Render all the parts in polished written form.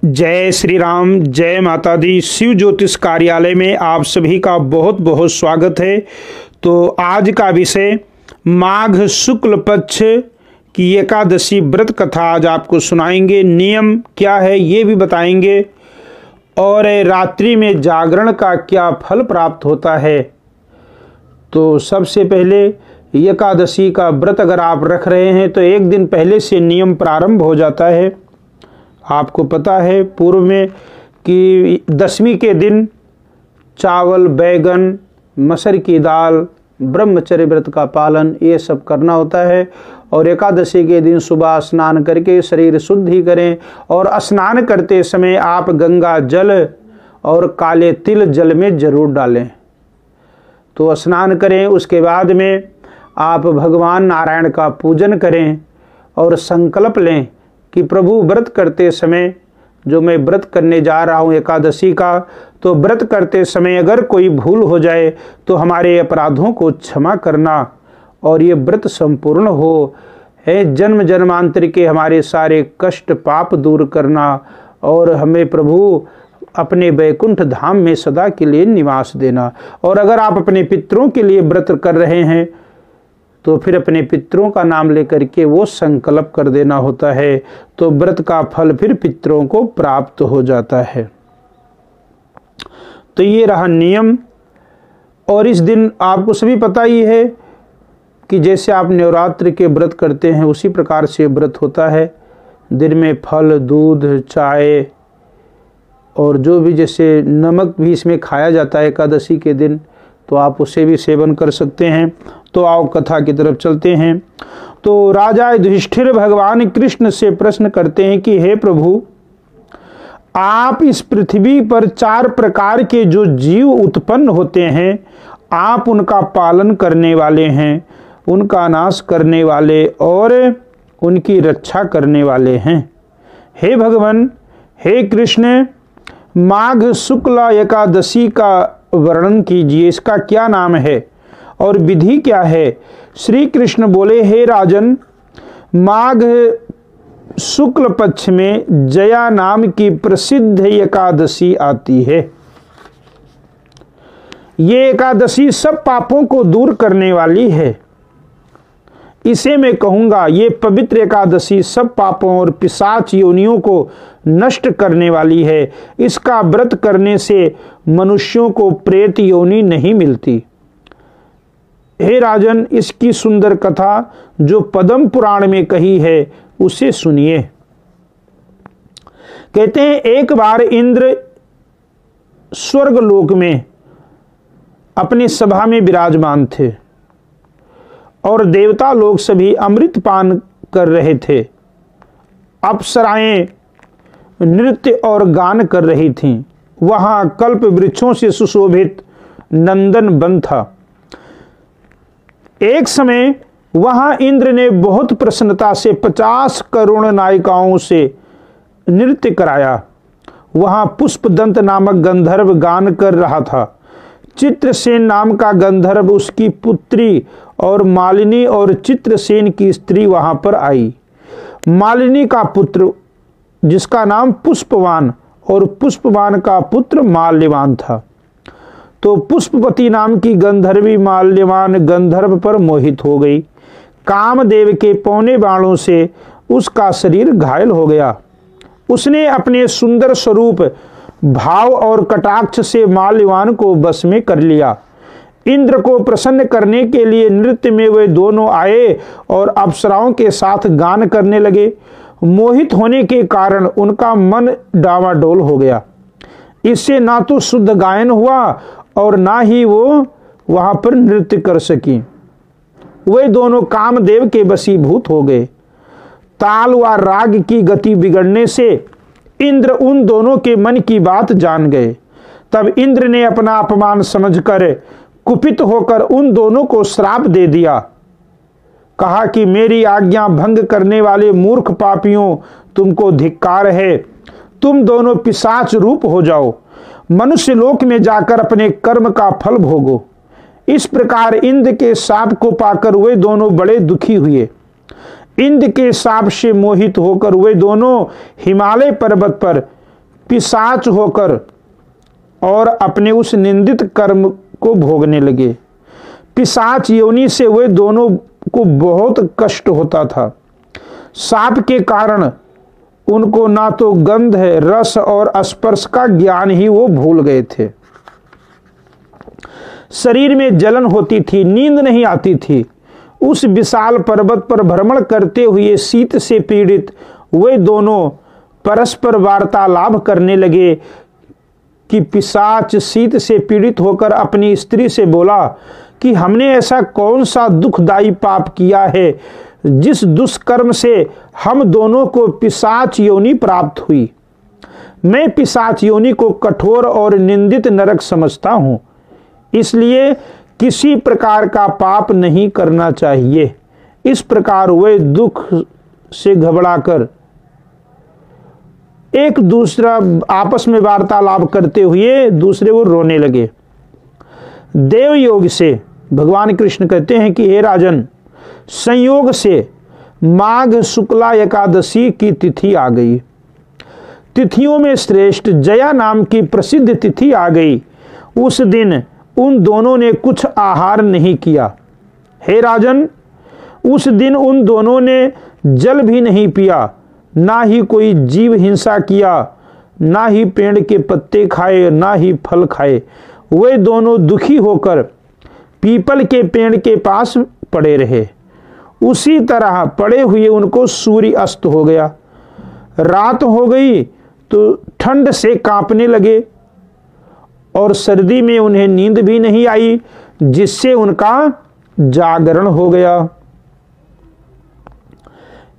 जय श्री राम, जय माता दी। शिव ज्योतिष कार्यालय में आप सभी का बहुत बहुत स्वागत है। तो आज का विषय माघ शुक्ल पक्ष की एकादशी व्रत कथा आज आपको सुनाएंगे। नियम क्या है ये भी बताएंगे और रात्रि में जागरण का क्या फल प्राप्त होता है। तो सबसे पहले एकादशी का व्रत अगर आप रख रहे हैं तो एक दिन पहले से नियम प्रारंभ हो जाता है। आपको पता है पूर्व में कि दशमी के दिन चावल, बैगन, मसर की दाल, ब्रह्मचर्य व्रत का पालन ये सब करना होता है। और एकादशी के दिन सुबह स्नान करके शरीर शुद्धि करें और स्नान करते समय आप गंगा जल और काले तिल जल में जरूर डालें। तो स्नान करें, उसके बाद में आप भगवान नारायण का पूजन करें और संकल्प लें कि प्रभु व्रत करते समय जो मैं व्रत करने जा रहा हूँ एकादशी का, तो व्रत करते समय अगर कोई भूल हो जाए तो हमारे अपराधों को क्षमा करना और ये व्रत संपूर्ण हो है जन्म जन्मांतर के हमारे सारे कष्ट पाप दूर करना और हमें प्रभु अपने वैकुंठ धाम में सदा के लिए निवास देना। और अगर आप अपने पितरों के लिए व्रत कर रहे हैं तो फिर अपने पितरों का नाम लेकर के वो संकल्प कर देना होता है, तो व्रत का फल फिर पितरों को प्राप्त हो जाता है। तो ये रहा नियम। और इस दिन आपको सभी पता ही है कि जैसे आप नवरात्र के व्रत करते हैं उसी प्रकार से व्रत होता है। दिन में फल, दूध, चाय और जो भी जैसे नमक भी इसमें खाया जाता है एकादशी के दिन, तो आप उसे भी सेवन कर सकते हैं। तो आओ कथा की तरफ चलते हैं। तो राजा युधिष्ठिर भगवान कृष्ण से प्रश्न करते हैं कि हे प्रभु, आप इस पृथ्वी पर 4 प्रकार के जो जीव उत्पन्न होते हैं आप उनका पालन करने वाले हैं, उनका नाश करने वाले और उनकी रक्षा करने वाले हैं। हे भगवान, हे कृष्ण, माघ शुक्ल एकादशी का वर्णन कीजिए, इसका क्या नाम है और विधि क्या है। श्री कृष्ण बोले, हे राजन, माघ शुक्ल पक्ष में जया नाम की प्रसिद्ध एकादशी आती है। ये एकादशी सब पापों को दूर करने वाली है। इसे मैं कहूँगा ये पवित्र एकादशी सब पापों और पिशाच योनियों को नष्ट करने वाली है। इसका व्रत करने से मनुष्यों को प्रेत योनि नहीं मिलती। हे राजन, इसकी सुंदर कथा जो पद्म पुराण में कही है उसे सुनिए। कहते हैं एक बार इंद्र स्वर्ग लोक में अपनी सभा में विराजमान थे और देवता लोग सभी अमृत पान कर रहे थे। अप्सराएं नृत्य और गान कर रही थीं। वहां कल्प वृक्षों से सुशोभित नंदन वन था। एक समय वहां इंद्र ने बहुत प्रसन्नता से 50 करोड़ नायिकाओं से नृत्य कराया। वहां पुष्पदंत नामक गंधर्व गान कर रहा था। चित्रसेन नाम का गंधर्व, उसकी पुत्री और मालिनी और चित्रसेन की स्त्री वहां पर आई। मालिनी का पुत्र जिसका नाम पुष्पवान और पुष्पवान का पुत्र माल्यवान था। तो पुष्पवती नाम की गंधर्वी माल्यवान गंधर्व पर मोहित हो गई। कामदेव के पौने बाणों से उसका शरीर घायल हो गया। उसने अपने सुंदर स्वरूप, भाव और कटाक्ष से माल्यवान को बस में कर लिया। इंद्र को प्रसन्न करने के लिए नृत्य में वे दोनों आए और अप्सराओं के साथ गान करने लगे। मोहित होने के कारण उनका मन डावाडोल हो गया। इससे ना तो शुद्ध गायन हुआ और ना ही वो वहां पर नृत्य कर सकी। वे दोनों कामदेव के वशीभूत हो गए। ताल व राग की गति बिगड़ने से इंद्र उन दोनों के मन की बात जान गए। तब इंद्र ने अपना अपमान समझकर कुपित होकर उन दोनों को श्राप दे दिया। कहा कि मेरी आज्ञा भंग करने वाले मूर्ख पापियों, तुमको धिक्कार है। तुम दोनों पिशाच रूप हो जाओ, मनुष्य लोक में जाकर अपने कर्म का फल भोगो। इस प्रकार इंद्र के शाप को पाकर वे दोनों बड़े दुखी हुए। इंद्र के शाप से मोहित होकर वे दोनों हिमालय पर्वत पर पिशाच होकर और अपने उस निंदित कर्म को भोगने लगे। पिशाच योनि से वे दोनों को बहुत कष्ट होता था। साप के कारण उनको ना तो गंध, रस और स्पर्श का ज्ञान ही वो भूल गए थे। शरीर में जलन होती थी, नींद नहीं आती थी। उस विशाल पर्वत पर भ्रमण करते हुए शीत से पीड़ित वे दोनों परस्पर वार्तालाप करने लगे कि पिशाच शीत से पीड़ित होकर अपनी स्त्री से बोला कि हमने ऐसा कौन सा दुखदायी पाप किया है जिस दुष्कर्म से हम दोनों को पिशाच योनि प्राप्त हुई। मैं पिशाच योनि को कठोर और निंदित नरक समझता हूं, इसलिए किसी प्रकार का पाप नहीं करना चाहिए। इस प्रकार वे दुख से घबराकर एक दूसरा आपस में वार्तालाप करते हुए दूसरे को रोने लगे। देव योग से भगवान कृष्ण कहते हैं कि हे राजन, संयोग से माघ शुक्ला एकादशी की तिथि आ गई। तिथियों में श्रेष्ठ जया नाम की प्रसिद्ध तिथि आ गई। उस दिन उन दोनों ने कुछ आहार नहीं किया। हे राजन, उस दिन उन दोनों ने जल भी नहीं पिया, ना ही कोई जीव हिंसा किया, ना ही पेड़ के पत्ते खाए, ना ही फल खाए। वे दोनों दुखी होकर पीपल के पेड़ के पास पड़े रहे। उसी तरह पड़े हुए उनको सूर्य अस्त हो गया। रात हो गई तो ठंड से कांपने लगे और सर्दी में उन्हें नींद भी नहीं आई, जिससे उनका जागरण हो गया।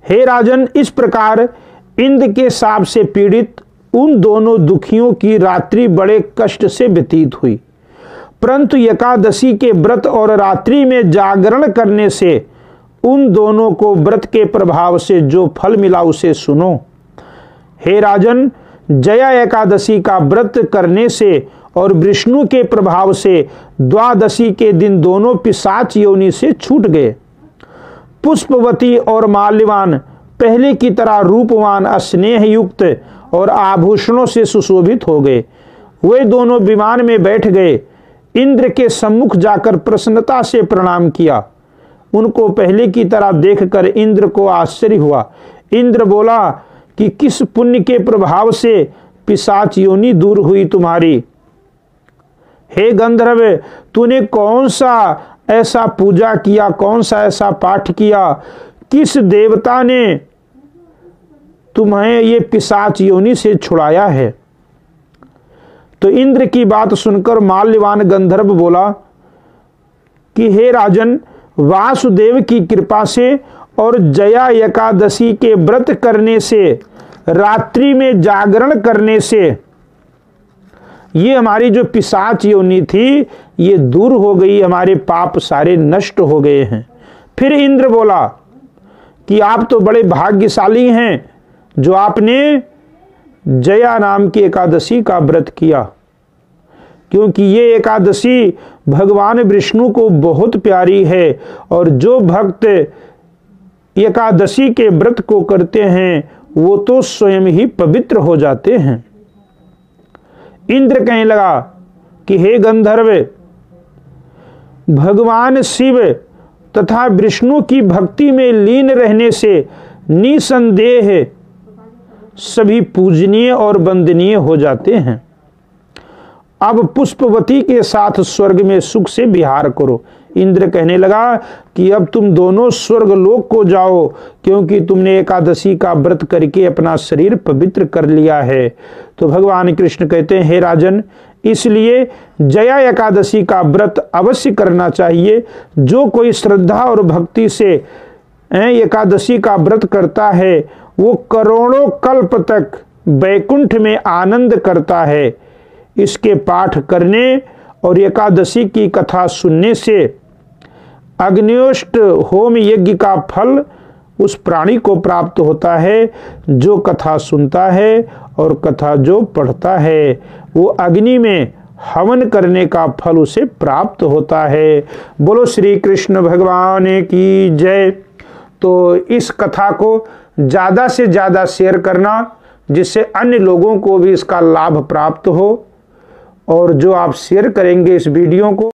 हे राजन, इस प्रकार इंद्र के शाप से पीड़ित उन दोनों दुखियों की रात्रि बड़े कष्ट से व्यतीत हुई। परंतु एकादशी के व्रत और रात्रि में जागरण करने से उन दोनों को व्रत के प्रभाव से जो फल मिला उसे सुनो। हे राजन, जया एकादशी का व्रत करने से और विष्णु के प्रभाव से द्वादशी के दिन दोनों पिशाच योनि से छूट गए। पुष्पवती और माल्यवान पहले की तरह रूपवान, स्नेह युक्त और आभूषणों से सुशोभित हो गए। वे दोनों विमान में बैठ गए। इंद्र के सम्मुख जाकर प्रसन्नता से प्रणाम किया। उनको पहले की तरह देखकर इंद्र को आश्चर्य हुआ। इंद्र बोला कि किस पुण्य के प्रभाव से पिशाच योनि दूर हुई तुम्हारी। हे गंधर्व, तूने कौन सा ऐसा पूजा किया, कौन सा ऐसा पाठ किया, किस देवता ने तुम्हें ये पिशाच योनि से छुड़ाया है। तो इंद्र की बात सुनकर माल्यवान गंधर्व बोला कि हे राजन, वासुदेव की कृपा से और जया एकादशी के व्रत करने से, रात्रि में जागरण करने से ये हमारी जो पिशाच योनि थी ये दूर हो गई, हमारे पाप सारे नष्ट हो गए हैं। फिर इंद्र बोला कि आप तो बड़े भाग्यशाली हैं जो आपने जया नाम की एकादशी का व्रत किया, क्योंकि ये एकादशी भगवान विष्णु को बहुत प्यारी है और जो भक्त एकादशी के व्रत को करते हैं वो तो स्वयं ही पवित्र हो जाते हैं। इंद्र कहने लगा कि हे गंधर्व, भगवान शिव तथा विष्णु की भक्ति में लीन रहने से निसंदेह सभी पूजनीय और वंदनीय हो जाते हैं। अब पुष्पवती के साथ स्वर्ग में सुख से विहार करो। इंद्र कहने लगा कि अब तुम दोनों स्वर्ग लोक को जाओ, क्योंकि तुमने एकादशी का व्रत करके अपना शरीर पवित्र कर लिया है। तो भगवान कृष्ण कहते हैं, हे राजन, इसलिए जया एकादशी का व्रत अवश्य करना चाहिए। जो कोई श्रद्धा और भक्ति से एकादशी का व्रत करता है वो करोड़ों कल्प तक वैकुंठ में आनंद करता है। इसके पाठ करने और एकादशी की कथा सुनने से अग्न्योष्ट होम यज्ञ का फल उस प्राणी को प्राप्त होता है जो कथा सुनता है, और कथा जो पढ़ता है वो अग्नि में हवन करने का फल उसे प्राप्त होता है। बोलो श्री कृष्ण भगवान की जय। तो इस कथा को ज़्यादा से ज़्यादा शेयर करना, जिससे अन्य लोगों को भी इसका लाभ प्राप्त हो। और जो आप शेयर करेंगे इस वीडियो को